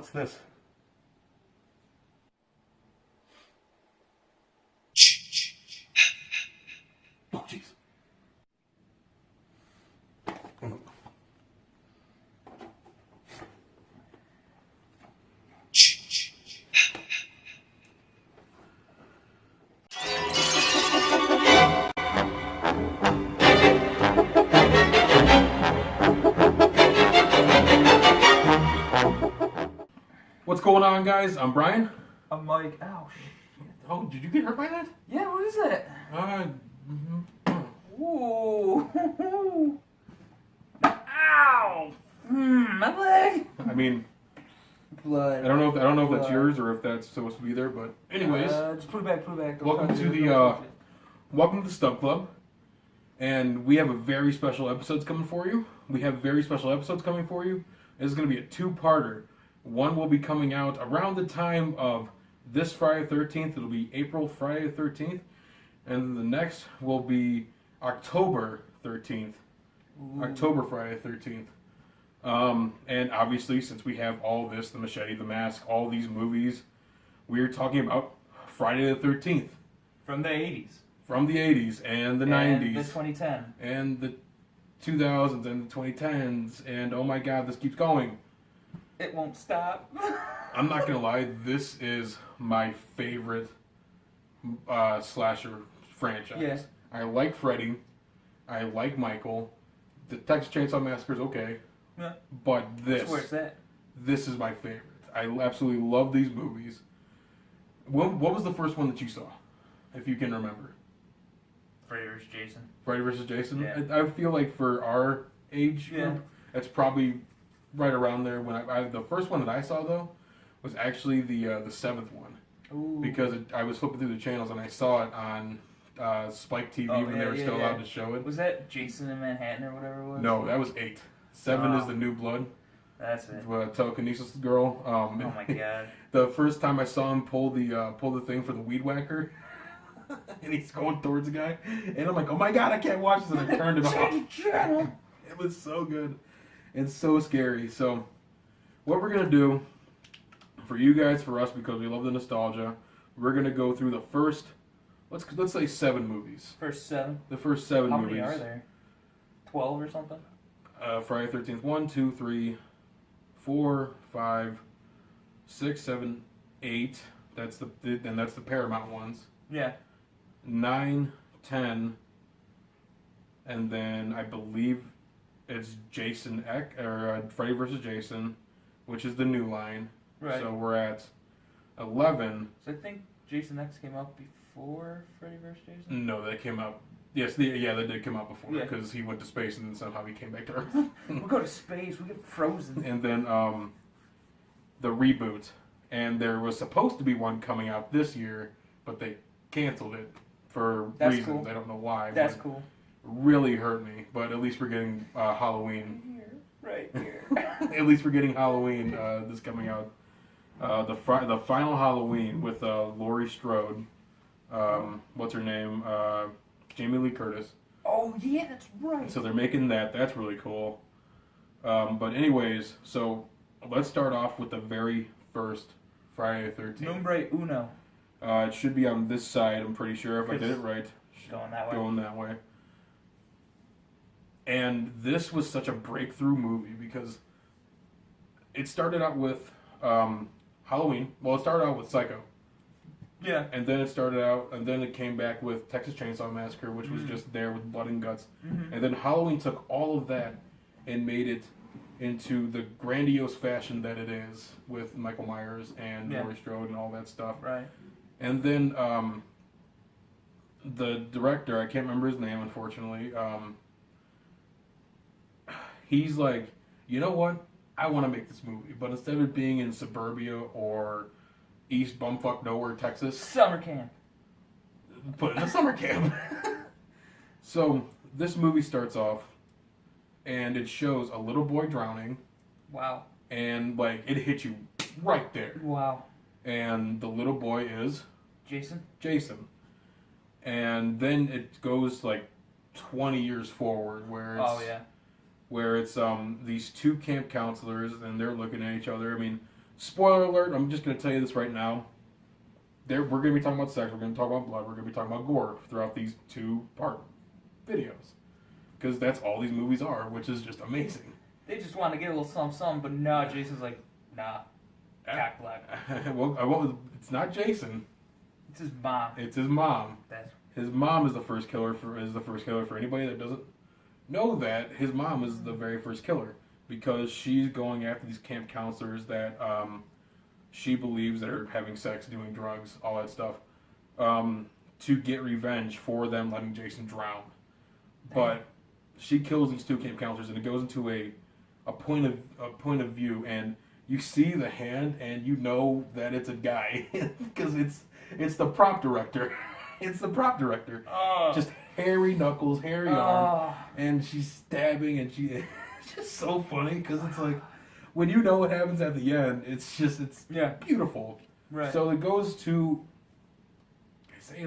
What's this? Oh, jeez. What's going on, guys? I'm Brian. I'm Mike. Ow, shit. Oh, did you get hurt by that? Yeah, what is that? Ooh. Ow! My leg. I mean, Blood. I don't know if that's Blood. yours or if that's supposed to be there, but anyways, just put it back. Don't welcome touch to it, the don't touch it. welcome to the Stub Club, and we have a very special episodes coming for you. This is going to be a two-parter. One will be coming out around the time of this Friday 13th. It'll be April Friday 13th. And then the next will be October 13th. Ooh. October Friday 13th. And obviously, since we have all this, The Machete, The Mask, all these movies, we're talking about Friday the 13th. From the 80s. From the 80s and the 90s. And the 2010. And the 2000s and the 2010s. And oh my god, this keeps going. It won't stop. I'm not gonna lie, this is my favorite slasher franchise. Yeah. I like Freddy, I like Michael. The Texas Chainsaw Massacre is okay, Yeah. but Where's that? this is my favorite. I absolutely love these movies. What was the first one that you saw, if you can remember? Freddy vs. Jason. Freddy vs. Jason. Yeah. I feel like for our age group, it's probably right around there. When the first one that I saw though was actually the seventh one. Ooh. Because I was flipping through the channels and I saw it on Spike TV when they were still allowed to show it. Was that Jason in Manhattan or whatever it was? No, that was 8. 7 is the New Blood. That's it. Telekinesis girl. Oh my god. The first time I saw him pull the thing for the weed whacker, and he's going towards the guy, and I'm like, oh my god, I can't watch this, and I turned it off. It was so good. It's so scary. So, what we're gonna do for you guys, for us, because we love the nostalgia, we're gonna go through the first, let's say 7 movies. First 7. The first 7 How movies. many are there? 12 or something? Friday 13th. 1, 2, 3, 4, 5, 6, 7, 8. That's the Paramount ones. Yeah. 9, 10, and then I believe it's Jason Freddy vs. Jason, which is the new line. Right. So we're at 11. So I think Jason X came out before Freddy vs. Jason? No, that came out. Yes, they did come out before Yeah. because he went to space and then somehow he came back to Earth. We'll go to space, we get frozen. And then the reboot. And there was supposed to be one coming out this year, but they canceled it for reasons. Cool. I don't know why. That's cool. Really hurt me, but at least we're getting Halloween. Right here. At least we're getting Halloween this coming out. The final Halloween with Laurie Strode. What's her name? Jamie Lee Curtis. Oh yeah, that's right. So they're making that. That's really cool. But anyways, so let's start off with the very first Friday the 13th. Nombre uno. It should be on this side, I'm pretty sure, if I did it right. Going that way. Going that way. And this was such a breakthrough movie because it started out with Halloween. Well, it started out with Psycho. Yeah. And then it came back with Texas Chainsaw Massacre, which was just there with blood and guts. Mm-hmm. And then Halloween took all of that and made it into the grandiose fashion that it is with Michael Myers and Laurie Strode and all that stuff. Right. And then the director, I can't remember his name, unfortunately, he's like, you know what? I want to make this movie, but instead of it being in suburbia or East bumfuck nowhere, Texas, Summer camp. put it in a summer camp. So this movie starts off, and it shows a little boy drowning. Wow. And like it hits you right there. Wow. And the little boy is Jason. And then it goes like 20 years forward where it's these two camp counselors and they're looking at each other. I mean, Spoiler alert, I'm just going to tell you this right now. We're going to be talking about sex, we're going to talk about blood, we're going to be talking about gore throughout these 2-part videos. Because that's all these movies are, which is just amazing. They just want to get a little something, but no, Jason's like, nah, cock block. Well, it's not Jason. It's his mom. It's his mom. That's... His mom is the first killer for anybody that doesn't know that. His mom is the very first killer because she's going after these camp counselors that she believes that are having sex, doing drugs, all that stuff, to get revenge for them letting Jason drown. But she kills these 2 camp counselors, and it goes into a point of view, and you see the hand, and you know that it's a guy because it's the prop director. It's the prop director. Just hairy knuckles, hairy arm, and she's stabbing, and it's just so funny because it's like when you know what happens at the end, it's beautiful. Right. So it goes to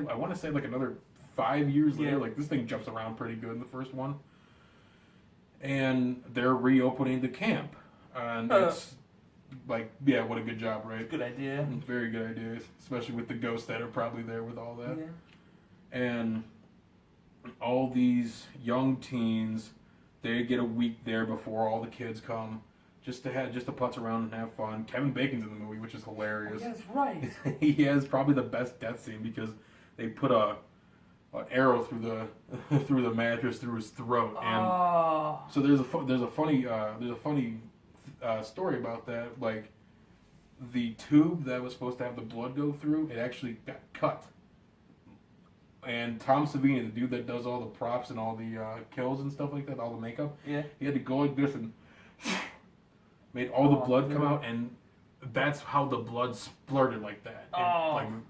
I want to say like another 5 years later. Like this thing jumps around pretty good in the first one, and they're reopening the camp, and it's like, yeah, what a good job, right? Good idea. Very good idea, especially with the ghosts that are probably there with all that. Yeah. And all these young teens, they get a week there before all the kids come, just to putz around and have fun. Kevin Bacon's in the movie, which is hilarious. Oh, that's right. He has probably the best death scene because they put an arrow through the mattress through his throat, and so there's a funny story about that. Like the tube that was supposed to have the blood go through, it actually got cut. And Tom Savini, the dude that does all the props and all the kills and stuff like that, all the makeup, he had to go like this and made all the blood come out, and that's how the blood splurted like that.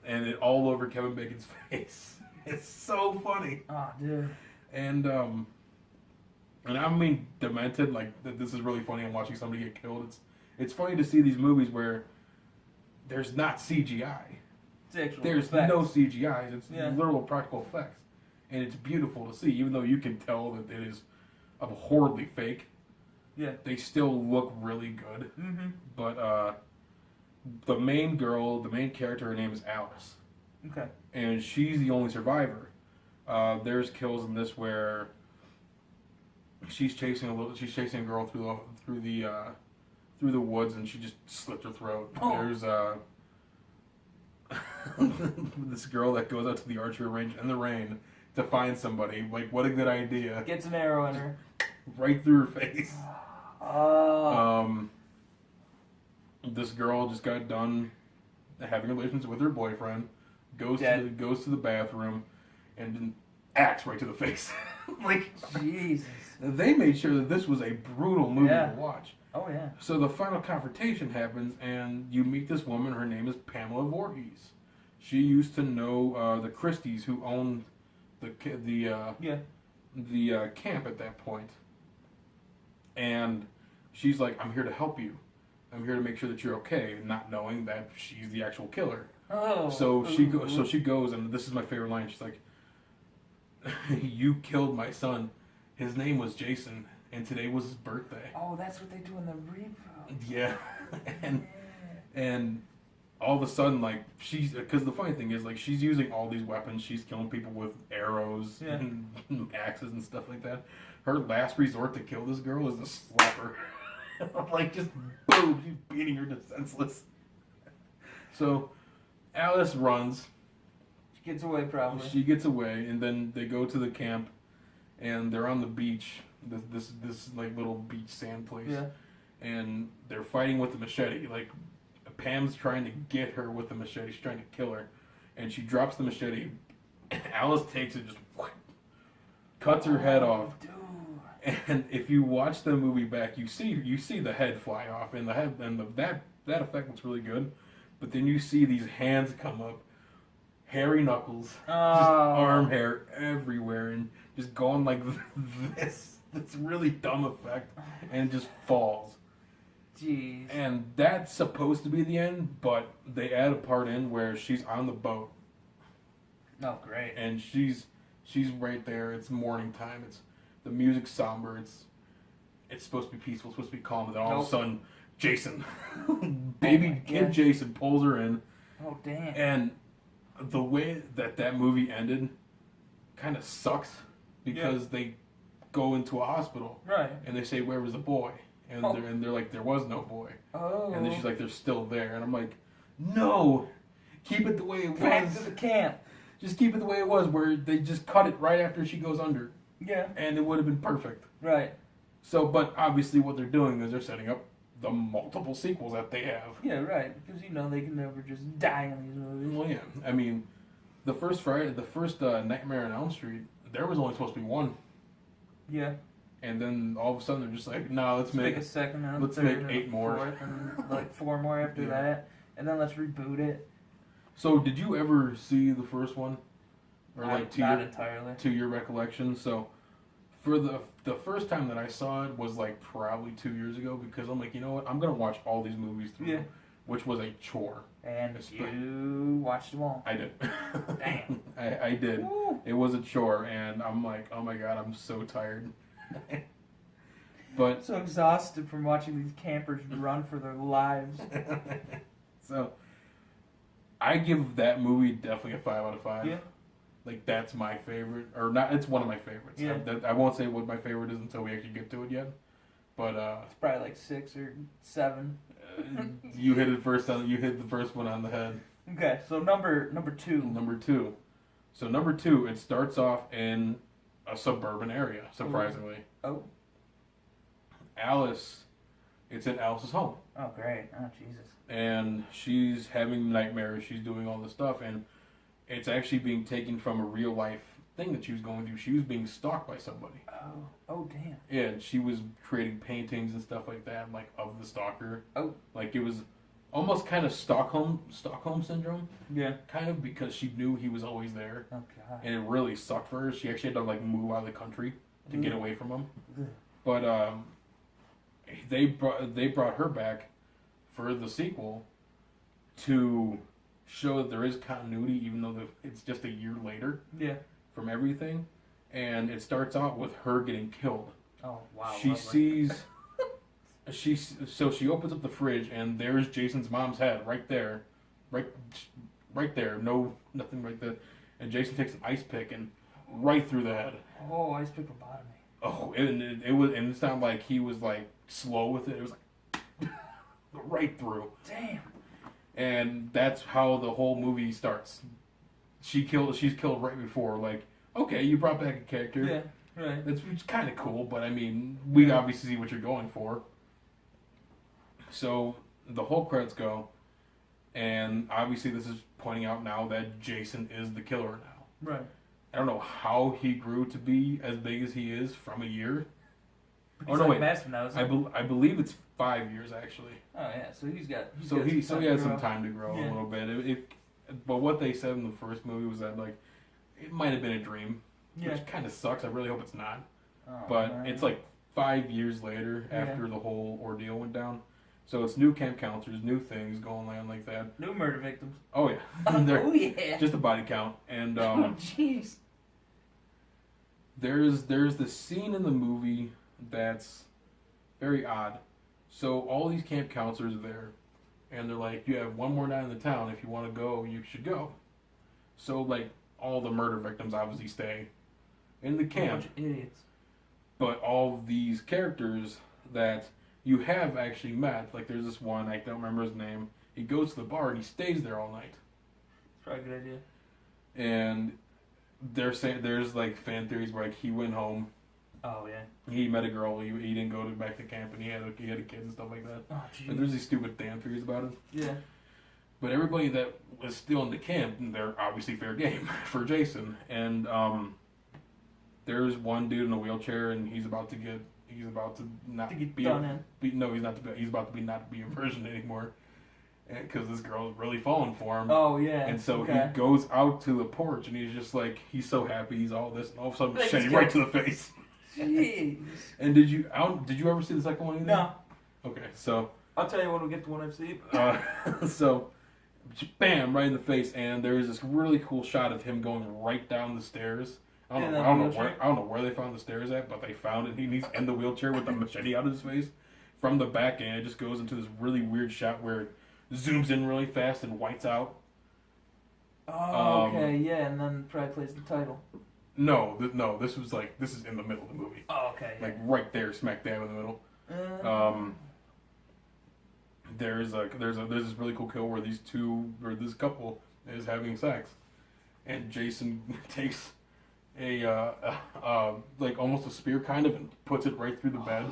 And it all over Kevin Bacon's face. It's so funny. Oh, dude. And I mean demented, like this is really funny. I'm watching somebody get killed. It's funny to see these movies where there's not CGI. There's no CGI. It's literal practical effects, and it's beautiful to see. Even though you can tell that it is horribly fake, they still look really good. Mm-hmm. But the main character, her name is Alice. Okay. And she's the only survivor. There's kills in this where she's chasing a girl through the woods, and she just slipped her throat. Oh. There's this girl that goes out to the archery range in the rain to find somebody. Like, what a good idea. Gets an arrow in her. Right through her face. This girl just got done having relations with her boyfriend, goes to the bathroom, and then axe right to the face. Like, Jesus. They made sure that this was a brutal movie to watch. Oh, yeah. So the final confrontation happens, and you meet this woman. Her name is Pamela Voorhees. She used to know the Christies, who owned the camp at that point. And she's like, "I'm here to help you. I'm here to make sure that you're okay," not knowing that she's the actual killer. Oh. So she goes, and this is my favorite line. She's like, "You killed my son. His name was Jason, and today was his birthday." Oh, that's what they do in the repo. Yeah, and all of a sudden, like, because the funny thing is, like, she's using all these weapons. She's killing people with arrows and axes and stuff like that. Her last resort to kill this girl is to slap her. Like, just boom, she's beating her to senseless. So Alice runs. She gets away, probably. She gets away, and then they go to the camp, and they're on the beach. This like little beach sand place. Yeah. And they're fighting with the machete. Like, Pam's trying to get her with the machete. She's trying to kill her, and she drops the machete. Alice takes it, just cuts her head off. Dude. And if you watch the movie back, you see the head fly off, and that effect looks really good. But then you see these hands come up, hairy knuckles, just arm hair everywhere, and just going like this. It's really dumb effect, and it just falls. Jeez. And that's supposed to be the end, but they add a part in where she's on the boat. Oh, great. And she's right there. It's morning time. The music's somber. it's supposed to be peaceful, it's supposed to be calm, and then all of a Nope. sudden, Jason, baby kid God. Jason pulls her in, Oh damn. and the way that movie ended kind of sucks because they go into a hospital Right. and they say, "Where was the boy?" And Oh. they're like, "There was no boy." Oh. And then she's like, "They're still there," and I'm like, "No, keep it the way it back was. to the camp. Just keep it the way it was, where they just cut it right after she goes under, Yeah. and it would have been perfect." Right. So, but obviously, what they're doing is they're setting up the multiple sequels that they have. Yeah. Right. Because they can never just die in these movies. Well, yeah, I mean, the first Nightmare on Elm Street, there was only supposed to be one, Yeah. and then all of a sudden they're just like, "No, let's Make make a second and let's third make and 8 more." fourth and like 4 more after Yeah. that, and then let's reboot it. So, did you ever see the first one, or like not entirely. to your recollection? So, for the first time that I saw it was like probably 2 years ago, because I'm like, you know what, I'm gonna watch all these movies through, Yeah. which was a chore. And It's you watched them all. I did. Damn. I did. Woo. It was a chore, and I'm like, oh my god, I'm so tired. But So exhausted from watching these campers run for their lives. so I give that movie definitely a 5 out of 5. Yeah. Like, that's my favorite, or not? It's one of my favorites. Yeah. I won't say what my favorite is until we actually get to it yet. But It's probably like 6 or 7. you hit it first on. You hit the first one on the head. Okay, so number 2. Number 2. So number 2, it starts off in a suburban area. Surprisingly, Oh. Alice. It's in Alice's home, Oh great. Oh Jesus. and she's having nightmares. She's doing all this stuff, and it's actually being taken from a real life thing that she was going through. She was being stalked by somebody. Oh. Oh damn. Yeah, and she was creating paintings and stuff like that, like of the stalker. Oh. Like it was almost kind of Stockholm syndrome, Yeah. kind of, because she knew he was always there, Oh god. and it really sucked for her. She actually had to like move out of the country to get away from him. Ugh. But they brought her back for the sequel to show that there is continuity, even though it's just a year later Yeah. from everything. And it starts out with her getting killed. Oh wow. She lovely. sees so she opens up the fridge, and there's Jason's mom's head right there, right there. No, nothing right there. And Jason takes an ice pick and right through the head. Oh, ice pick lobotomy. Oh, and it was, and it's not like he was like slow with it. It was like right through. Damn. And that's how the whole movie starts. She's killed right before. Like, okay, you brought back a character. Yeah. Right. That's kind of cool, but I mean, we obviously see what you're going for. So the whole credits go, and obviously this is pointing out now that Jason is the killer now. Right. I don't know how he grew to be as big as he is from a year. He's like Master now, isn't I believe it's 5 years actually. Oh yeah, so he's got. He had some time to grow Yeah. a little bit. But what they said in the first movie was that like it might have been a dream, Yeah. which kind of sucks. I really hope it's not. Oh, But man. it's like 5 years later after the whole ordeal went down. So it's new camp counselors, new things going on like that. new murder victims. Oh yeah, Oh yeah. just a body count. And Oh jeez. there's this scene in the movie that's very odd. So all these camp counselors are there, and they're like, "You have one more night in the town. If you want to go, you should go." So like all the murder victims obviously stay in the A camp, bunch of idiots. but all these characters that you have actually met, like there's this one, I don't remember his name. He goes to the bar and he stays there all night. It's probably a good idea. And they're saying there's like fan theories where like he went home, Oh yeah. he met a girl, he didn't go back to camp, and he had a kid and stuff like that. Oh But jeez. there's these stupid fan theories about it. Yeah. But everybody that was still in the camp, they're obviously fair game for Jason. And there's one dude in a wheelchair, and he's about to not To get be done in. no, he's not. He's about to not be a virgin anymore, because this girl's really falling for him. Oh yeah. And so okay. he goes out to the porch, and he's just like, he's so happy, he's all this, and all of a sudden, Thanks, shitty kid. right to the face. Jeez. And did you ever see the second one either? No. Okay, so I'll tell you when we get to one I've seen. so bam, right in the face, and there's this really cool shot of him going right down the stairs, I don't know where they found the stairs at, but they found it. He's in the wheelchair with the machete out of his face. From the back end, it just goes into this really weird shot where it zooms in really fast and whites out. Oh, okay, yeah, and then probably plays the title. No, this is in the middle of the movie. Oh, okay. Yeah. Like right there, smack dab in the middle. There's this really cool kill where this couple is having sex, and Jason takes like almost a spear kind of and puts it right through the bed,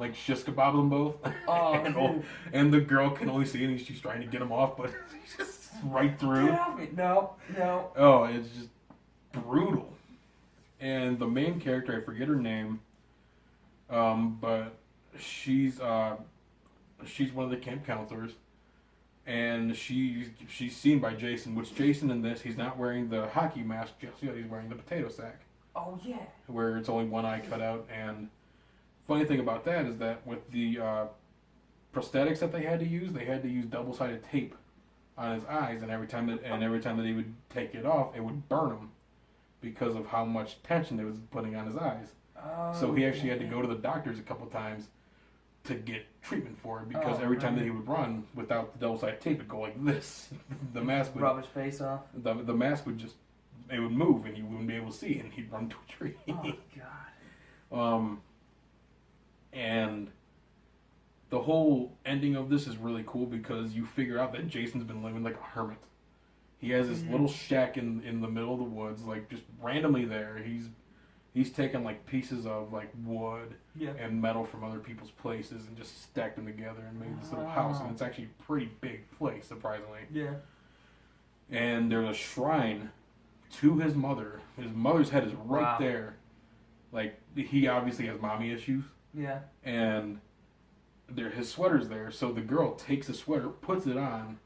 like shish kebab them both. Oh, and the girl can only see it, and she's trying to get him off, but he's just right through. Get off me! No. Oh, it's just brutal. And the main character, I forget her name, but she's one of the camp counselors, and she's seen by Jason. Which Jason in this, he's not wearing the hockey mask just yet. He's wearing the potato sack. Oh yeah. Where it's only one eye cut out. And funny thing about that is that with the prosthetics that they had to use double-sided tape on his eyes, and every time that he would take it off, it would burn him because of how much tension it was putting on his eyes. Oh, so he actually had to go to the doctors a couple times to get treatment for it, because every time that he would run without the double-sided tape, it'd go like this. The mask would rub his face off. The mask would would move, and you wouldn't be able to see, and he'd run to a tree. Oh God. And the whole ending of this is really cool because you figure out that Jason's been living like a hermit. He has this little shack in the middle of the woods, like just randomly there. He's taken like pieces of like wood and metal from other people's places and just stacked them together and made this little house. And it's actually a pretty big place, surprisingly. Yeah. And there's a shrine to his mother. His mother's head is right there. Like, he obviously has mommy issues. Yeah. And his sweater's there, so the girl takes the sweater, puts it on.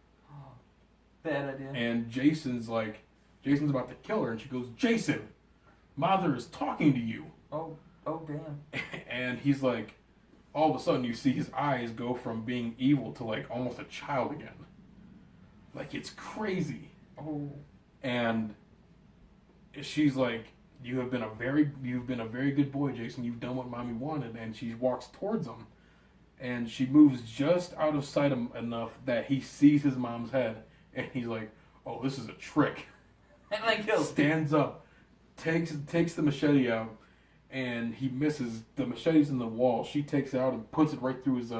Bad idea. And Jason's about to kill her, and she goes, "Jason, Mother is talking to you." Oh damn. And he's like, all of a sudden you see his eyes go from being evil to like almost a child again. Like, it's crazy. Oh. And she's like, You've been a very good boy, Jason. You've done what Mommy wanted." And she walks towards him, and she moves just out of sight enough that he sees his mom's head, and he's like, "Oh, this is a trick." And like kills. Stands up, takes the machete out, and he misses. The machete's in the wall. She takes it out and puts it right through his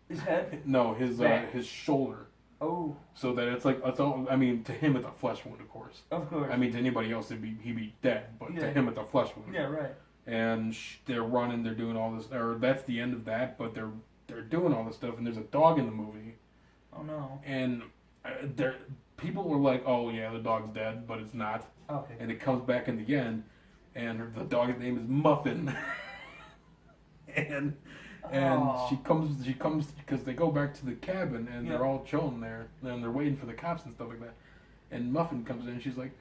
his head. No, his shoulder. Oh. So that it's all. I mean, to him it's a flesh wound, of course. Of course. I mean, to anybody else he'd be dead, but to him it's a flesh wound. Yeah, right. And they're running. They're doing all this. Or that's the end of that. But they're doing all this stuff, and there's a dog in the movie. Oh no. And people were like, "Oh yeah, the dog's dead," but it's not. Okay. And it comes back in the end, and the dog's name is Muffin. and she comes because they go back to the cabin, and they're all chilling there, and they're waiting for the cops and stuff like that. And Muffin comes in, and she's like,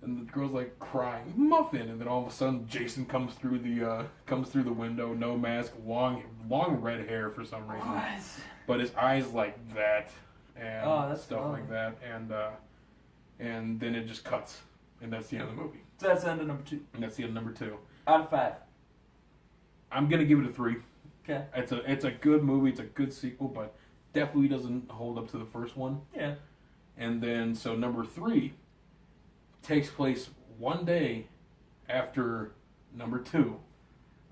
and the girl's like crying, "Muffin!" And then all of a sudden, Jason comes through the window, no mask, long red hair for some reason. What? But his eyes like that, and stuff funny. like that, and then it just cuts, and that's the end of the movie. So that's the end of number 2. And that's the end of number 2. Out of 5. I'm gonna give it a 3. Okay. It's a good movie. It's a good sequel, but definitely doesn't hold up to the first one. Yeah. And then so number 3 takes place one day after number 2.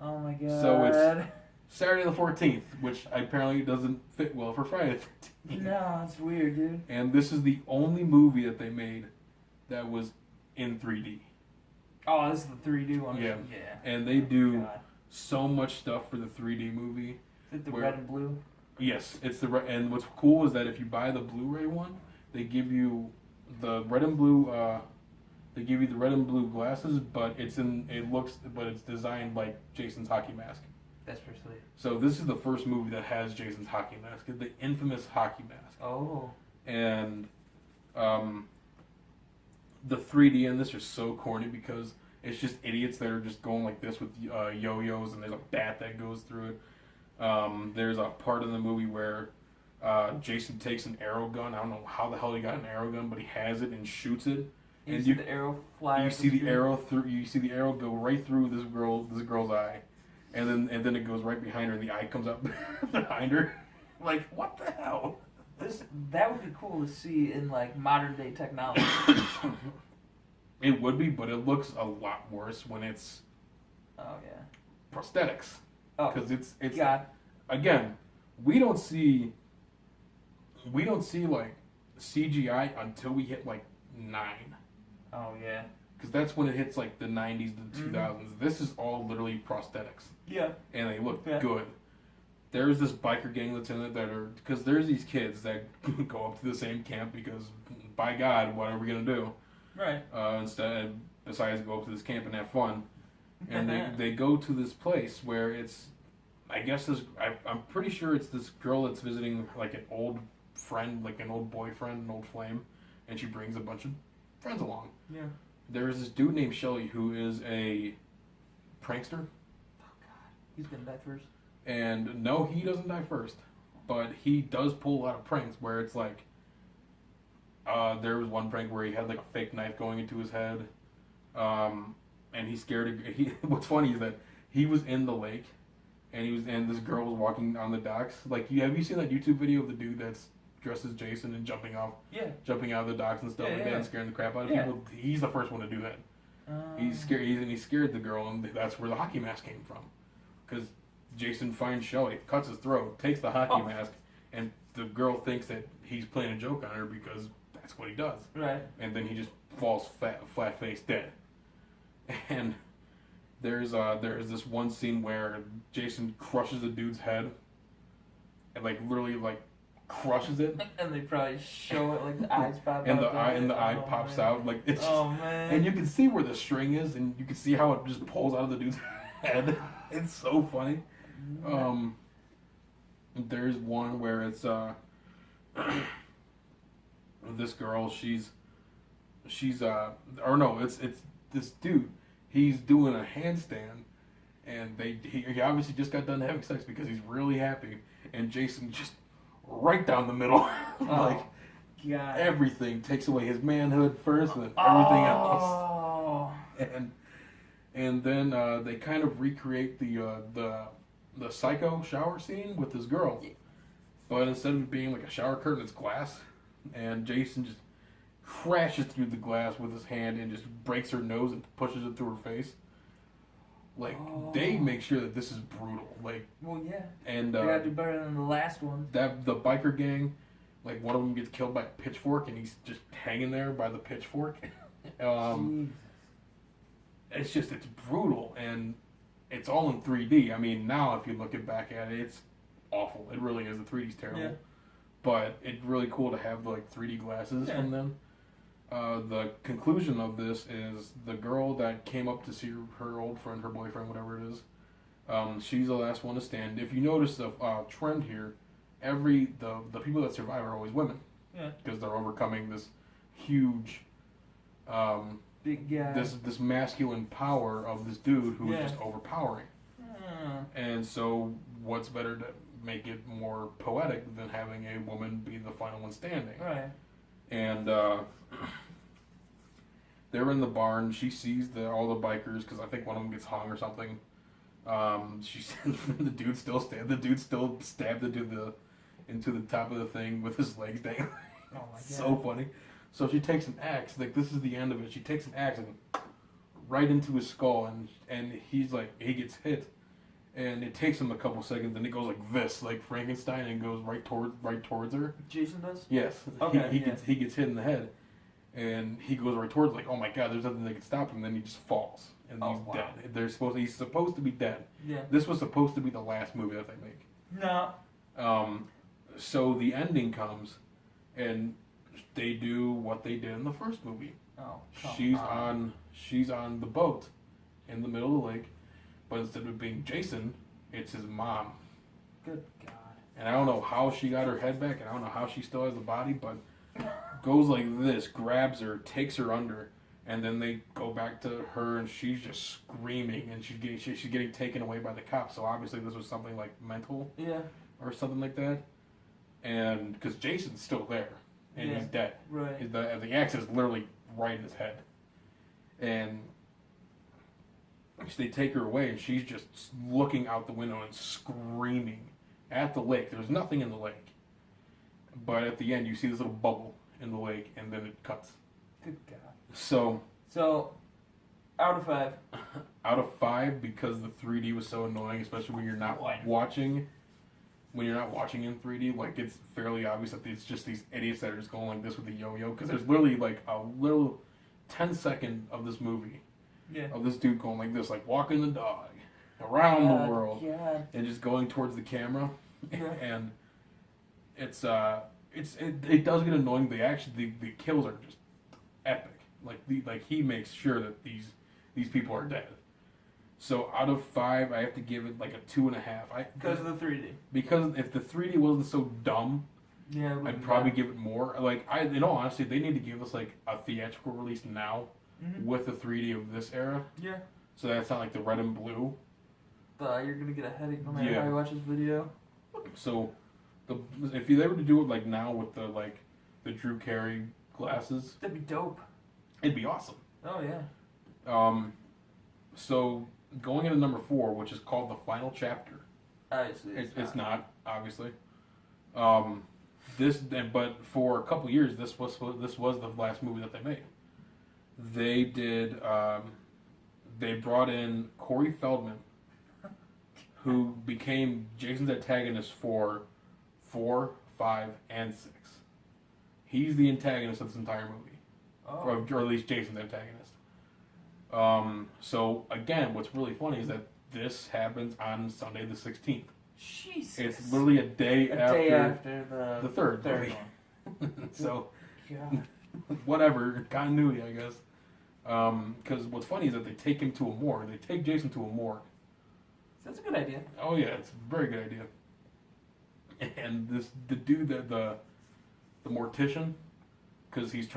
Oh my god. So it's Saturday the 14th, which apparently doesn't fit well for Friday the 13th. No, it's weird, dude. And this is the only movie that they made that was in 3D. Oh, this is the 3D one. Yeah. Yeah. And they do so much stuff for the 3D movie. Is it the red and blue? Yes, it's the red. And what's cool is that if you buy the Blu-ray one, they give you the red and blue. They give you the red and blue glasses, but it's designed like Jason's hockey mask. That's pretty sweet. So this is the first movie that has Jason's hockey mask, the infamous hockey mask. Oh. And the 3D in this is so corny because it's just idiots that are just going like this with yo-yos, and there's a bat that goes through it. There's a part in the movie where Jason takes an arrow gun. I don't know how the hell he got an arrow gun, but he has it and shoots it. You see the arrow fly. You see the arrow through. You see the arrow go right through this girl's eye, and then it goes right behind her, and the eye comes up behind her. Like, what the hell? That would be cool to see in like modern day technology. It would be, but it looks a lot worse when it's Oh yeah. prosthetics. Oh, Because it's God. Again, we don't see like CGI until we hit like 9. Oh yeah. Because that's when it hits like the 90s to the 2000s. Mm-hmm. This is all literally prosthetics. Yeah. And they look good. There's this biker gang that's in it that are, because there's these kids that go up to the same camp because, by God, what are we going to do? Right. Besides go up to this camp and have fun. And they go to this place where it's, I guess I'm pretty sure it's this girl that's visiting like an old friend, like an old boyfriend, an old flame, and she brings a bunch of friends along. Yeah. There's this dude named Shelly who is a prankster. Oh God. He's gonna die first. And no, he doesn't die first, but he does pull a lot of pranks where it's like, there was one prank where he had like a fake knife going into his head, and he's scared. What's funny is that he was in the lake, and this girl was walking on the docks. Like, have you seen that YouTube video of the dude that's dressed as Jason and jumping out of the docks and stuff like that and scaring the crap out of people? He's the first one to do that. He's scared. He scared the girl, and that's where the hockey mask came from, because Jason finds Shelly, cuts his throat, takes the hockey mask, and the girl thinks that he's playing a joke on her because that's what he does. Right. And then he just falls flat-faced dead. And there's this one scene where Jason crushes the dude's head, and like literally like crushes it. And they probably show it like the eyes pop out. And the eye pops out like it's. Oh man. And you can see where the string is, and you can see how it just pulls out of the dude's head. It's so funny. There's one where it's this girl, she's or no, it's this dude. He's doing a handstand, and he obviously just got done having sex because he's really happy, and Jason just right down the middle, like God. Everything takes away his manhood first, and then everything else. And then they kind of recreate the psycho shower scene with this girl, but instead of it being like a shower curtain, it's glass, and Jason just crashes through the glass with his hand and just breaks her nose and pushes it through her face. Like, they make sure that this is brutal. Like, well, yeah, and they gotta do better than the last one. That the biker gang, like one of them gets killed by a pitchfork, and he's just hanging there by the pitchfork. It's brutal, and it's all in 3D. I mean, now if you look back at it, it's awful. It really is. The 3D's terrible. Yeah. But it's really cool to have like 3D glasses from them. The conclusion of this is the girl that came up to see her old friend, her boyfriend, whatever it is, she's the last one to stand. If you notice the trend here, the people that survive are always women. Yeah. Because they're overcoming this huge, big guy. This masculine power of this dude who is just overpowering. And so, what's better to make it more poetic than having a woman be the final one standing? Right. And they're in the barn. She sees all the bikers because I think one of them gets hung or something. She says the dude still stabbed into the top of the thing with his legs dangling. Oh my God. So funny. So she takes an axe. Like, this is the end of it. She takes an axe and right into his skull, and he's like, he gets hit. And it takes him a couple seconds, and it goes like this, like Frankenstein, and goes right towards her. Jason does? Yes. Okay. He gets hit in the head, and he goes right towards, like, oh my God, there's nothing that can stop him. And then he just falls, and he's dead. He's supposed to be dead. Yeah. This was supposed to be the last movie that they make. No. So the ending comes, and they do what they did in the first movie. Oh. She's on the boat, in the middle of the lake. But instead of being Jason, it's his mom. Good God. And I don't know how she got her head back, and I don't know how she still has the body, but goes like this, grabs her, takes her under, and then they go back to her, and she's just screaming, and she's getting taken away by the cops. So obviously this was something like mental, or something like that. And because Jason's still there, and he's dead. Right. The axe is literally right in his head. And they take her away, and she's just looking out the window and screaming at the lake. There's nothing in the lake. But at the end, you see this little bubble in the lake, and then it cuts. Good God. So, out of 5. Out of 5, because the 3D was so annoying, especially when you're not watching. When you're not watching in 3D, like, it's fairly obvious that it's just these idiots that are just going like this with the yo-yo. Because there's literally like a little 10-second of this movie. Yeah. Of this dude going like this, like walking the dog around the world, God. and just going towards the camera, Yeah. and it does get annoying. The kills are just epic. Like he makes sure that these people are dead. So out of 5, I have to give it like a 2.5. Because of the 3D. Because if the 3D wasn't so dumb, yeah, I'd probably give it more. Like in all honesty, they need to give us like a theatrical release now. Mm-hmm. With the 3D of this era. Yeah. So that's not like the red and blue. You're going to get a headache no matter how you watch this video. So, if they were to do it like now with the Drew Carey glasses. That'd be dope. It'd be awesome. Oh, yeah. So, going into number 4, which is called The Final Chapter. Obviously. It's not, obviously. But for a couple years, this was the last movie that they made. They did. They brought in Corey Feldman, who became Jason's antagonist for 4, 5, and 6. He's the antagonist of this entire movie, or at least Jason's antagonist. So again, what's really funny is that this happens on Sunday the 16th. Jesus. It's literally a day after the third one. So. God. Whatever, continuity, I guess. Because what's funny is that they take him to a morgue. They take Jason to a morgue. That's a good idea. Oh yeah, it's a very good idea. And the dude that the mortician, because he's a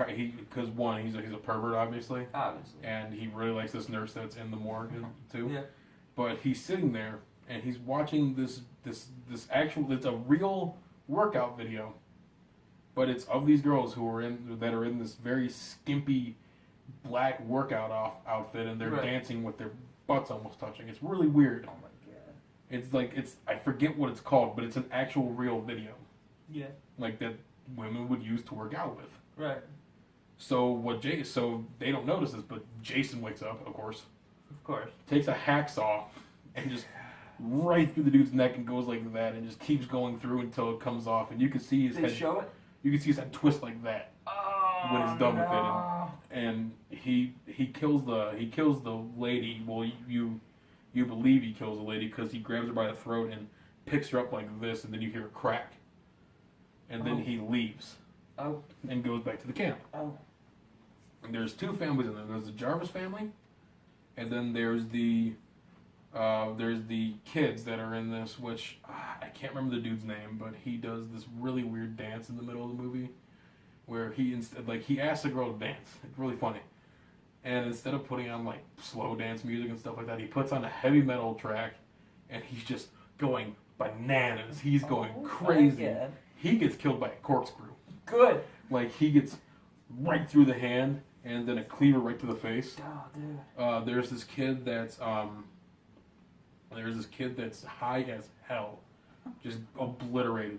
pervert, obviously, and he really likes this nurse that's in the morgue too. Yeah. But he's sitting there and he's watching this actual. It's a real workout video. But it's of these girls that are in this very skimpy black workout outfit, and they're dancing with their butts almost touching. It's really weird. Oh my God. I forget what it's called, but it's an actual real video. Yeah. Like that women would use to work out with. Right. So so they don't notice this, but Jason wakes up, of course. Of course. Takes a hacksaw and just right through the dude's neck and goes like that, and just keeps going through until it comes off, and you can see his head. They show it. You can see his head twist like that when it's done with it, and he kills the lady. Well, you believe he kills the lady because he grabs her by the throat and picks her up like this, and then you hear a crack, and then he leaves and goes back to the camp. And there's 2 families in there. There's the Jarvis family, and then there's the kids that are in this, which I can't remember the dude's name, but he does this really weird dance in the middle of the movie where he asks a girl to dance. It's really funny. And instead of putting on like slow dance music and stuff like that, he puts on a heavy metal track and he's just going bananas. He's going crazy. He gets killed by a corkscrew. Good. Like he gets right through the hand and then a cleaver right to the face. Oh, dude. There's this kid that's high as hell, just obliterated,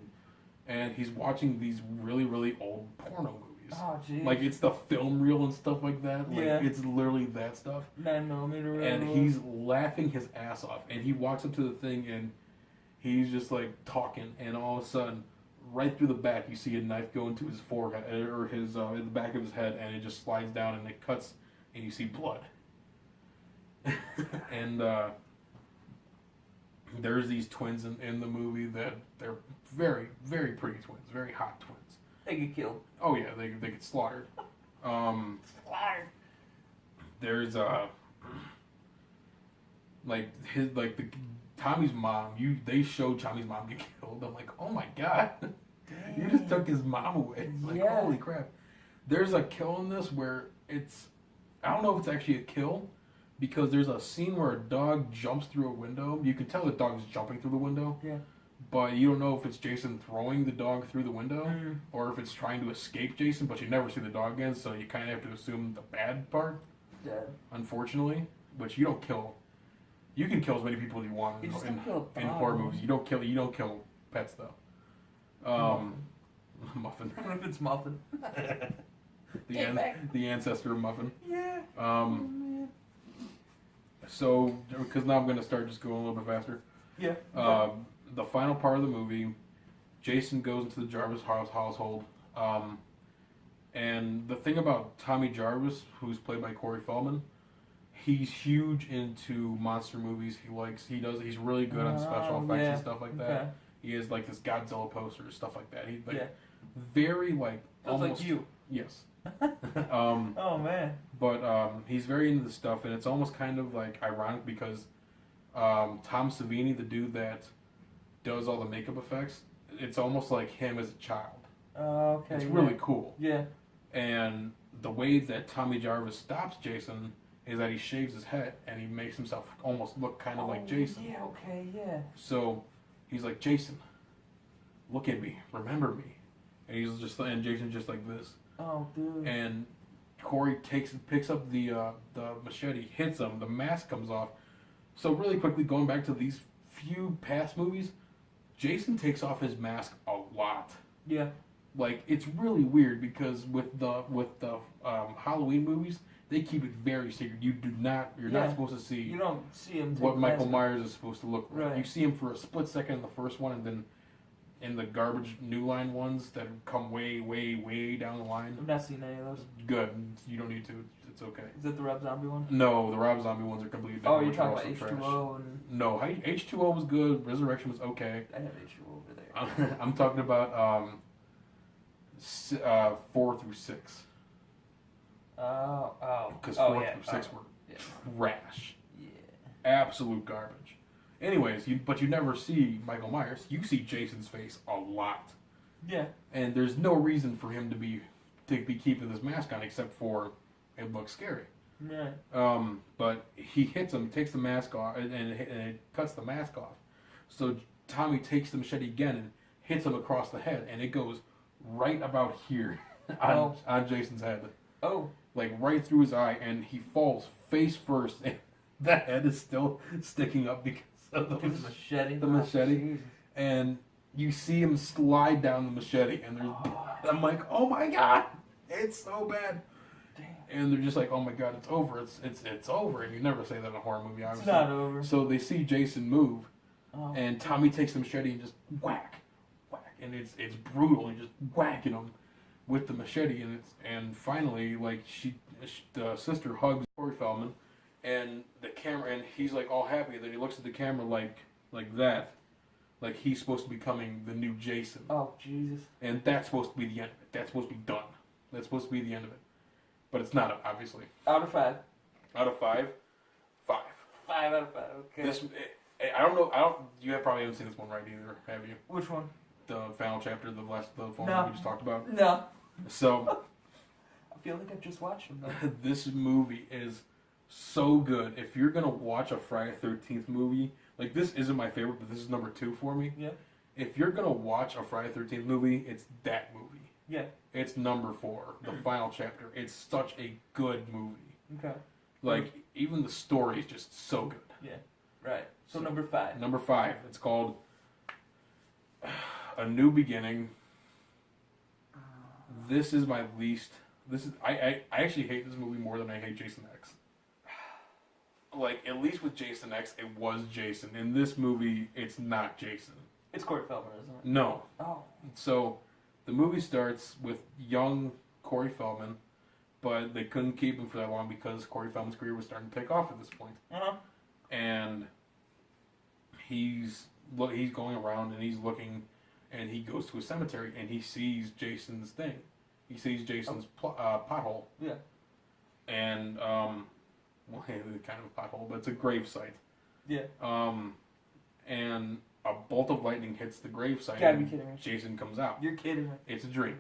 and he's watching these really, really old porno movies. Oh, geez. Like it's the film reel and stuff like that. Like Yeah. it's literally that stuff. 9mm. And he's laughing his ass off, and he walks up to the thing and he's just like talking, and all of a sudden, right through the back, you see a knife go into his forehead or his in the back of his head, and it just slides down and it cuts, and you see blood. And there's these twins in the movie that they're very, very pretty twins, very hot twins. They get killed. Oh yeah, they get slaughtered. Slaughtered. There's Tommy's mom. They showed Tommy's mom get killed. I'm like, oh my God, you just took his mom away. Like, holy crap. There's a kill in this where I don't know if it's actually a kill, because there's a scene where a dog jumps through a window. You can tell the dog is jumping through the window. Yeah. but you don't know if it's Jason throwing the dog through the window Mm. or if it's trying to escape Jason, but you never see the dog again, so you kind of have to assume the bad part, Dead. unfortunately. Which you don't kill. You can kill as many people as you want You just in, don't kill a in dog. horror movies. You don't kill pets though. Muffin. What if it's Muffin? The ancestor of Muffin. Yeah. So, because now I'm going to start just going a little bit faster. Yeah. The final part of the movie, Jason goes into the Jarvis household. And the thing about Tommy Jarvis, who's played by Corey Feldman, he's huge into monster movies. He's really good on special effects and stuff like that. Okay. He has like this Godzilla poster and stuff like that. He's like very like Sounds almost like you. Yes. Oh man. But he's very into the stuff, and it's almost kind of like ironic because Tom Savini, the dude that does all the makeup effects, it's almost like him as a child. Okay. It's really cool. Yeah. And the way that Tommy Jarvis stops Jason is that he shaves his head and he makes himself almost look kind of like Jason. Yeah. Okay. Yeah. So he's like, Jason, look at me, remember me, and Jason's just like this. Oh, dude. And Corey picks up the machete, hits him, the mask comes off. So really quickly, going back to these few past movies, Jason takes off his mask a lot. Yeah. Like, it's really weird because with the Halloween movies, they keep it very secret. You're not supposed to see You don't see him. what Michael Myers is supposed to look like. Right. You see him for a split second in the first one, and then in the garbage New Line ones that come way, way, way down the line. I've not seen any of those. Good. You don't need to. It's okay. Is that the Rob Zombie one? No, the Rob Zombie ones are completely different. Oh, you're which are talking about also H2O and... No, H2O was good. Resurrection was okay. I have H2O over there. I'm talking about 4 through 6. Because 4 through 6 were trash. Yeah. Absolute garbage. Anyways, but you never see Michael Myers. You see Jason's face a lot. Yeah. And there's no reason for him to be keeping this mask on except for it looks scary. Yeah. But he hits him, takes the mask off, and it cuts the mask off. So Tommy takes the machete again and hits him across the head, and it goes right about here on Jason's head. Oh. Like right through his eye, and he falls face first, and the head is still sticking up because of the machete. The machete. And you see him slide down the machete, and I'm like, oh my god, it's so bad. Damn. And they're just like, oh my god, it's over. It's over. And you never say that in a horror movie, obviously. It's not over. So they see Jason move, Oh. and Tommy takes the machete and just whack, and it's brutal. And just whacking him with the machete, and finally, like the sister hugs Corey Feldman, and the camera, and he's like all happy. Then he looks at the camera like that, like he's supposed to be becoming the new Jason. Oh Jesus! And that's supposed to be the end of it. That's supposed to be done. That's supposed to be the end of it. But it's not, obviously. Out of 5. Out of 5, 5. 5 out of 5. Okay. I don't know. You probably haven't seen this one right either, have you? Which one? The final chapter, the phone No. we just talked about. No. So I feel like I've just watched them. this movie is so good. If you're gonna watch a Friday 13th movie, like this isn't my favorite, but this is number 2 for me. Yeah. If you're gonna watch a Friday 13th movie, it's that movie. Yeah. It's number 4, the final chapter. It's such a good movie. Okay. Like even the story is just so good. Yeah. Right. So number 5. Number 5. It's called A New Beginning. This is my least. I actually hate this movie more than I hate Jason X. Like at least with Jason X, it was Jason. In this movie, it's not Jason. It's Corey Feldman, isn't it? No. Oh. So the movie starts with young Corey Feldman, but they couldn't keep him for that long because Corey Feldman's career was starting to take off at this point. And he's going around and he's looking, and he goes to a cemetery and he sees Jason's thing. He sees Jason's pothole. Yeah. And well, kind of a pothole, but it's a grave site. Yeah. And a bolt of lightning hits the grave site. Gotta be kidding me. Jason comes out. You're kidding me. It's a dream.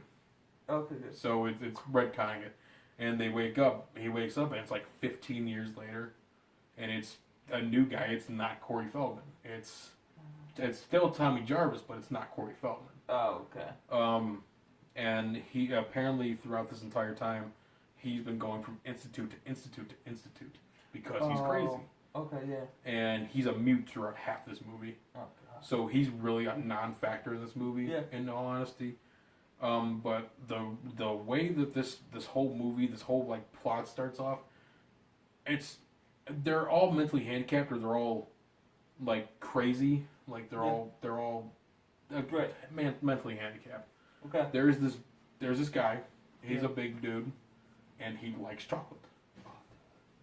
Okay, good. So it's retconning it. And they wake up. He wakes up, and it's like 15 years later. And it's a new guy. It's not Corey Feldman. It's it's still Tommy Jarvis, but it's not Corey Feldman. Oh, okay. And he apparently throughout this entire time, he's been going from institute to institute to institute because he's crazy. Okay, yeah. And he's a mute throughout half this movie. Oh, God. So he's really a non-factor in this movie, Yeah. in all honesty. But the way that this whole movie, this whole like plot starts off, they're all mentally handicapped, or they're all like crazy, like they're all Right. mentally handicapped. Okay. There's this guy. He's a big dude, and he likes chocolate.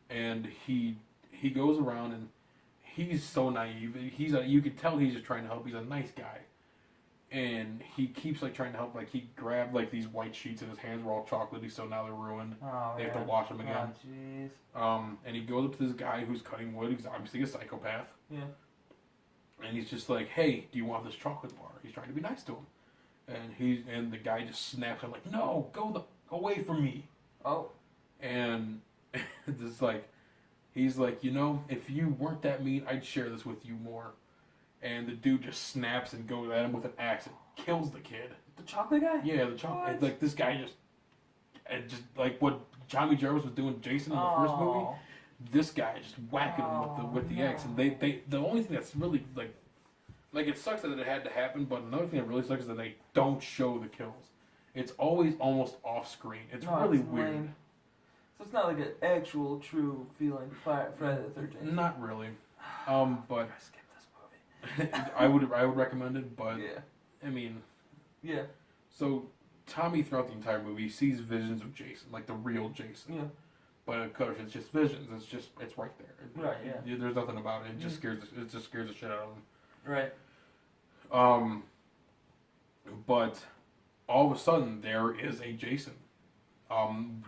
And he goes around and he's so naive. You could tell he's just trying to help. He's a nice guy. And he keeps like trying to help. Like he grabbed like these white sheets and his hands were all chocolatey, so now they're ruined. Oh, they have to wash them again. Oh, jeez. And he goes up to this guy who's cutting wood. He's obviously a psychopath. Yeah. And he's just like, "Hey, do you want this chocolate bar?" He's trying to be nice to him, and the guy just snaps him like, "No, go away from me." Oh. And this like, he's like, if you weren't that mean, I'd share this with you more. And the dude just snaps and goes at him with an axe and kills the kid. The chocolate guy? Yeah, the chocolate. Like this guy just like what Tommy Jarvis was doing to Jason in the first movie. This guy just whacking him with the axe. And they the only thing that's really like it sucks that it had to happen. But another thing that really sucks is that they don't show the kills. It's always almost off screen. It's really weird. Lame. So it's not like an actual true feeling Friday the 13th. Not really. But I skipped this movie. I would recommend it, but Yeah. I mean, Yeah. so Tommy throughout the entire movie sees visions of Jason, like the real Jason. Yeah. But of course, it's just visions. It's right there. Right. Yeah. There's nothing about it. It just scares the shit out of him. Right. But all of a sudden there is a Jason.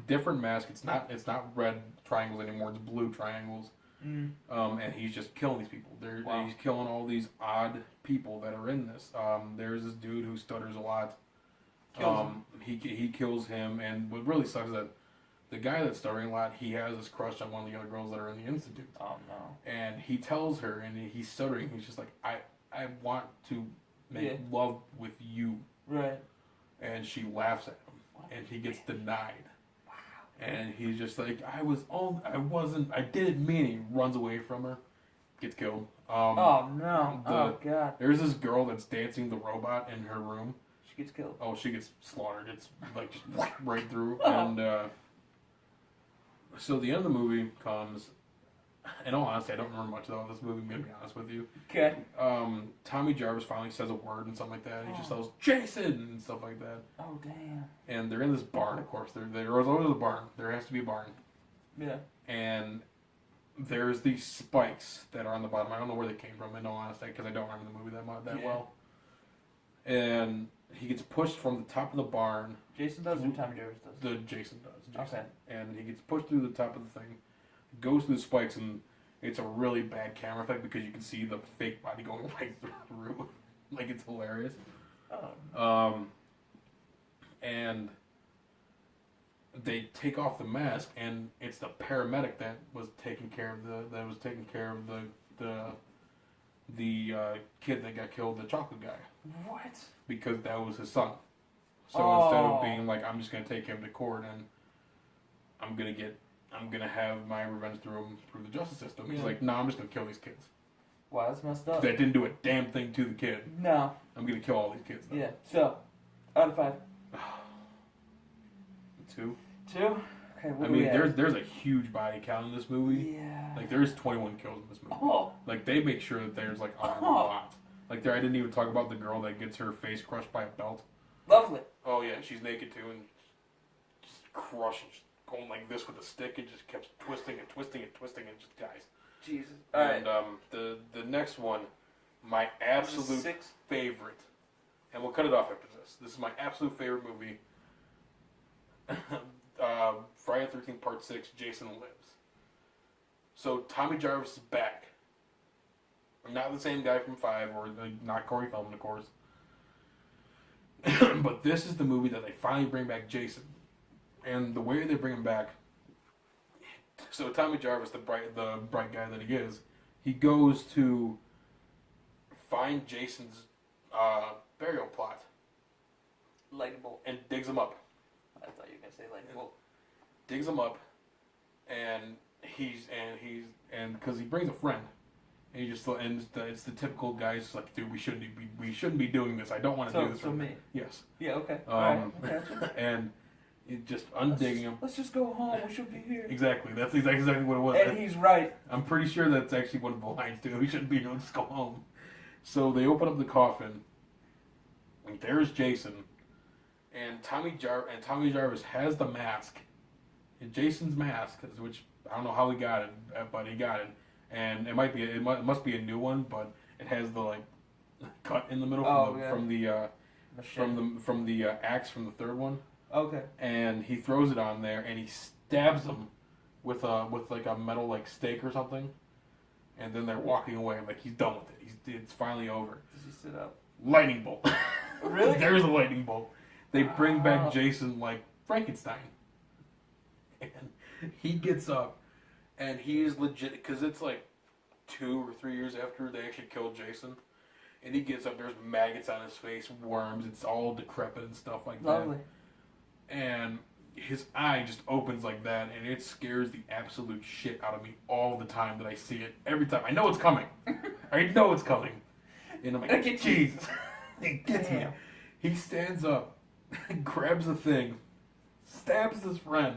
Different mask. It's not red triangles anymore. It's blue triangles. And he's just killing these people. Wow. He's killing all these odd people that are in this. There's this dude who stutters a lot. He kills him, and what really sucks is that the guy that's stuttering a lot, he has this crush on one of the other girls that are in the institute. Oh no. And he tells her, and he's stuttering. He's just like, I want to make love with you. Right. And she laughs at him, and he gets denied. And he's just like, I didn't mean it. He runs away from her, gets killed. Oh no! Oh god! There's this girl that's dancing the robot in her room. She gets killed. Oh, she gets slaughtered. It's like just right through. And so the end of the movie comes. In all honesty, I don't remember much about this movie. I'm gonna be honest with you. Okay. Tommy Jarvis finally says a word and something like that. He just tells Jason and stuff like that. Oh damn. And they're in this barn, of course. There was always a barn. There has to be a barn. Yeah. And there's these spikes that are on the bottom. I don't know where they came from, in all honesty, because I don't remember the movie that well. And he gets pushed from the top of the barn. Jason does or Tommy Jarvis does? Jason does. Okay. And he gets pushed through the top of the thing, goes through the spikes, and it's a really bad camera effect because you can see the fake body going right through. Like, it's hilarious. Oh. And they take off the mask, and it's the paramedic that was taking care of the kid that got killed, the chocolate guy. What? Because that was his son. So instead of being like, I'm just gonna take him to court and I'm gonna have my revenge through the justice system. He's like, no, I'm just gonna kill these kids. Wow, that's messed up. That didn't do a damn thing to the kid. No. I'm gonna kill all these kids now. Yeah. So, out of 5. 2. 2? Okay. What I mean, there's a huge body count in this movie. Yeah. Like, there's 21 kills in this movie. Oh. Like, they make sure that there's like a lot. Like, I didn't even talk about the girl that gets her face crushed by a belt. Lovely. Oh yeah, she's naked too, and just crushed, going like this with a stick. It just kept twisting and twisting and twisting, and just dies. Jesus. And the next one, my absolute favorite, and we'll cut it off after this. This is my absolute favorite movie. Friday the 13th Part 6, Jason Lives. So Tommy Jarvis is back. Not the same guy from 5, or not Corey Feldman, of course. But this is the movie that they finally bring back Jason. And the way they bring him back, so Tommy Jarvis, the bright guy that he is, he goes to find Jason's burial plot Lightning bolt. and digs him up. I thought you were gonna say lightning bolt. Digs him up, and because he brings a friend, and he just it's the typical guy. It's like, dude, we shouldn't be doing this. I don't want to do this. So me. Yes. Yeah. Okay. Alright. And it just undigging him. Let's just go home. We should be here. Exactly. That's exactly what it was. And he's right. I'm pretty sure that's actually one of the lines too. We shouldn't be here. Let's go home. So they open up the coffin, and there's Jason, and Tommy Jarvis has the mask, and Jason's mask, which I don't know how he got it, but he got it, and it must be a new one, but it has the like cut in the middle from the axe from the third one. Okay. And he throws it on there, and he stabs him with like a metal like stake or something, and then they're walking away like he's done with it. It's finally over. Does he sit up? Lightning bolt. Really? There's a lightning bolt. They bring back Jason like Frankenstein, and he gets up, and he is legit because it's like 2 or 3 years after they actually killed Jason, and he gets up. There's maggots on his face, worms. It's all decrepit and stuff like that. Lovely. And his eye just opens like that, and it scares the absolute shit out of me all the time that I see it. Every time. I know it's coming. I know it's coming. And I'm like, Jesus. It gets me. He stands up, grabs the thing, stabs his friend.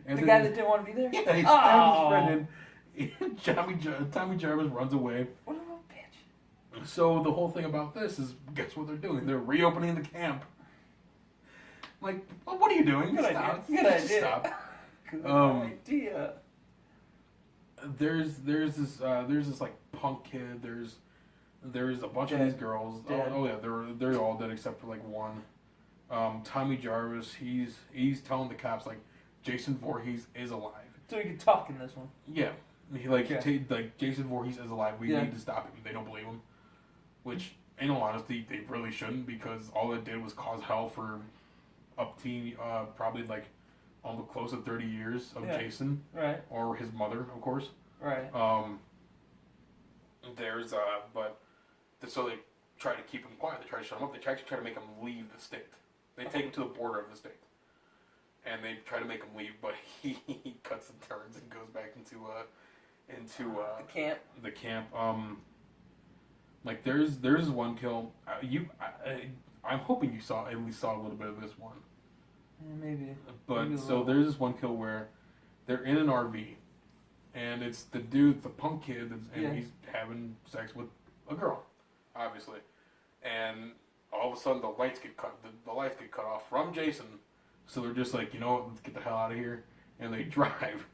And the guy that didn't want to be there? Yeah, he stabs his friend, and Tommy Jarvis runs away. What a little bitch. So the whole thing about this is, guess what they're doing? They're reopening the camp. Like, well, what are you doing? Good Stop. idea. Good idea. Stop. Good idea. There's this like punk kid. There's a bunch of these girls. Oh yeah, they're all dead except for like one. Tommy Jarvis. He's telling the cops like Jason Voorhees is alive. So he can talk in this one. Yeah, he like Jason Voorhees is alive. We need to stop him. They don't believe him. Which, in all honesty, they really shouldn't, because all it did was cause hell for up to probably like almost close to 30 years of Jason. Right. Or his mother, of course. Right. So they try to keep him quiet. They try to shut him up. They try to make him leave the state. They take him to the border of the state, and they try to make him leave, but he cuts and turns and goes back into the camp. The camp. Like there's one kill. I'm hoping you at least saw a little bit of this one. Yeah, maybe. But there's this one kill where they're in an RV, and it's the punk kid, and he's having sex with a girl, obviously, and all of a sudden the lights get cut. The lights get cut off from Jason, so they're just like, you know what, let's get the hell out of here, and they drive.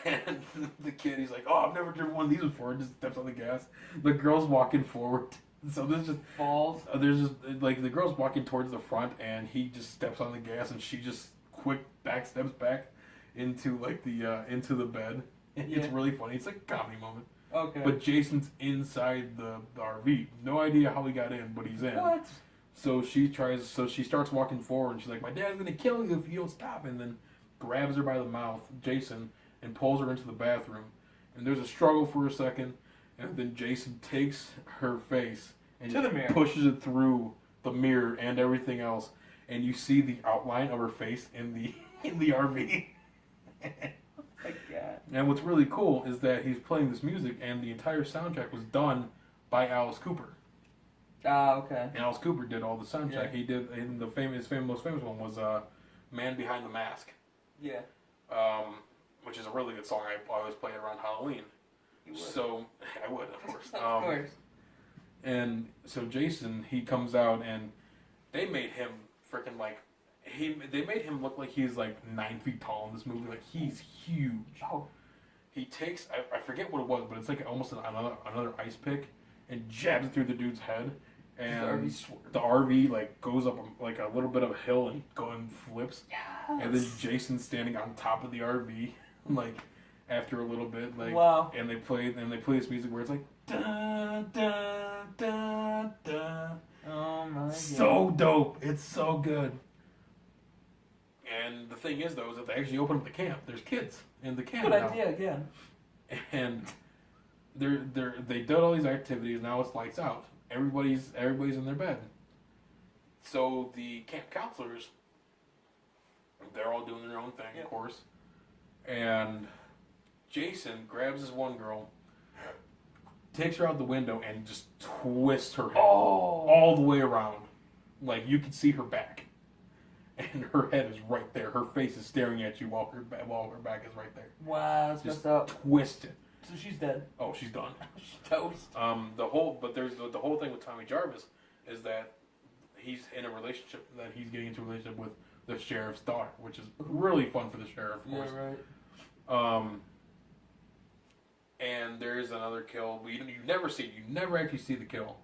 And the kid, he's like, oh, I've never driven one of these before, and just steps on the gas. The girl's walking forward. So this just falls. There's just like the girl's walking towards the front, and he just steps on the gas, and she just quick steps back into like into the bed. And it's really funny. It's like a comedy moment. Okay. But Jason's inside the RV. No idea how he got in, but he's in. What? So she starts walking forward, and she's like, my dad's gonna kill you if you don't stop, and then grabs her by the mouth, Jason, and pulls her into the bathroom. And there's a struggle for a second. And then Jason takes her face and to the mirror, pushes it through the mirror and everything else, and you see the outline of her face in the RV. Oh my God. And what's really cool is that he's playing this music, and the entire soundtrack was done by Alice Cooper. Ah, okay. And Alice Cooper did all the soundtrack. Yeah. He did, and most famous one was "Man Behind the Mask." Yeah. Which is a really good song. I always play it around Halloween. So I would, of course. Of course. And so Jason, he comes out, and they made him freaking like they made him look like he's like 9 feet tall in this movie. Like he's huge. Oh. He takes I forget what it was, but it's like almost another ice pick, and jabs it through the dude's head. And the RV like goes up like a little bit of a hill and flips. Yes. And then Jason's standing on top of the RV, like after a little bit, like, wow. And they play this music where it's like da da da da. Oh my God. So dope! It's so good. And the thing is, though, is that they actually open up the camp. There's kids in the camp. Good idea again. And they did all these activities. Now it's lights out, everybody's in their bed. So the camp counselors, they're all doing their own thing, of course. And Jason grabs this one girl, takes her out the window, and just twists her head all the way around. Like, you can see her back. And her head is right there. Her face is staring at you while her back is right there. Wow, that's just messed up. Twisted. So she's dead. Oh, she's done. She's toast. There's the whole thing with Tommy Jarvis is that he's in a relationship, that he's getting into a relationship with the sheriff's daughter, which is really fun for the sheriff, of course. Yeah, right. And there is another kill. You never see it. You never actually see the kill.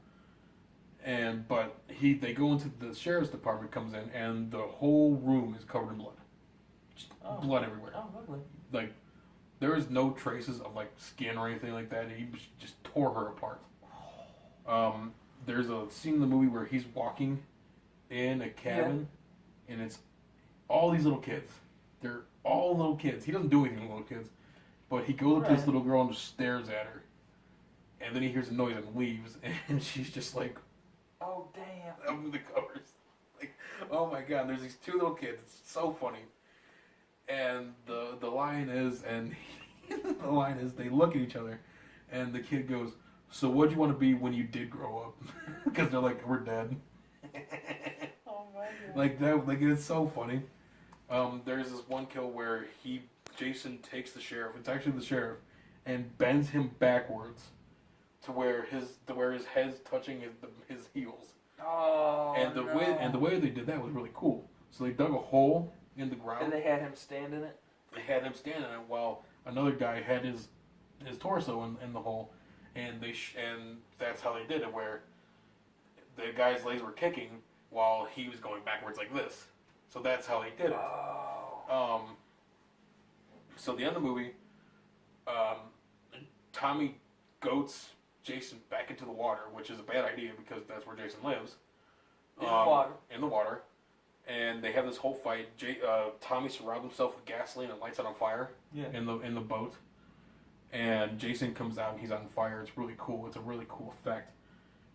But they go into the sheriff's department, comes in, and the whole room is covered in blood. Just blood everywhere. Oh, lovely. Like, there is no traces of like skin or anything like that. He just tore her apart. There's a scene in the movie where he's walking in a cabin, and it's all these little kids. They're all little kids. He doesn't do anything to little kids, but he goes up to this little girl and just stares at her. And then he hears a noise and leaves, and she's just like, oh, damn. under the covers. Like, oh my god, there's these two little kids. It's so funny. And the line is, they look at each other, and the kid goes, so what'd you want to be when you did grow up? Because they're like, we're dead. Oh my god. Like that, like it's so funny. There's this one kill where Jason takes the sheriff, it's actually the sheriff, and bends him backwards to where his head's touching his heels. Oh, and the way they did that was really cool. So they dug a hole in the ground. And they had him stand in it? They had him stand in it while another guy had his torso in the hole. And and that's how they did it, where the guy's legs were kicking while he was going backwards like this. So that's how they did it. Oh. So at the end of the movie, Tommy goats Jason back into the water, which is a bad idea because that's where Jason lives. In the water. In the water. And they have this whole fight. Tommy surrounds himself with gasoline and lights it on fire in the boat. And Jason comes out and he's on fire. It's really cool. It's a really cool effect.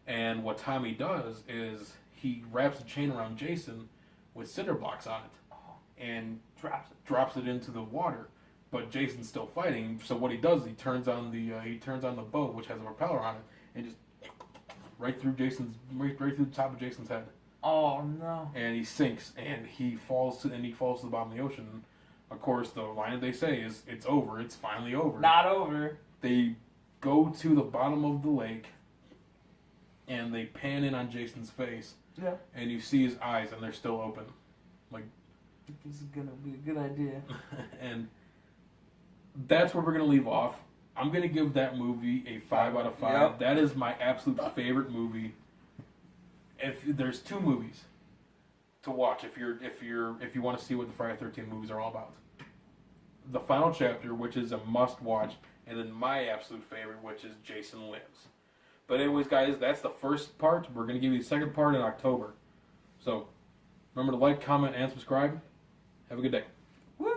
And what Tommy does is he wraps a chain around Jason with cinder blocks on it and drops it into the water. But Jason's still fighting. So what he does is he turns on the boat, which has a propeller on it, and just right through the top of Jason's head. Oh no! And he sinks and he falls to the bottom of the ocean. Of course, the line that they say is, it's over, it's finally over. Not over. They go to the bottom of the lake, and they pan in on Jason's face. Yeah. And you see his eyes, and they're still open. Like, this is going to be a good idea. And that's where we're going to leave off. I'm going to give that movie a 5 out of 5. Yep. That is my absolute favorite movie. If there's two movies to watch if you want to see what the Friday the 13th movies are all about. The Final Chapter, which is a must watch, and then my absolute favorite, which is Jason Lives. But anyways, guys, that's the first part. We're going to give you the second part in October. So remember to like, comment, and subscribe. Have a good day. Woo!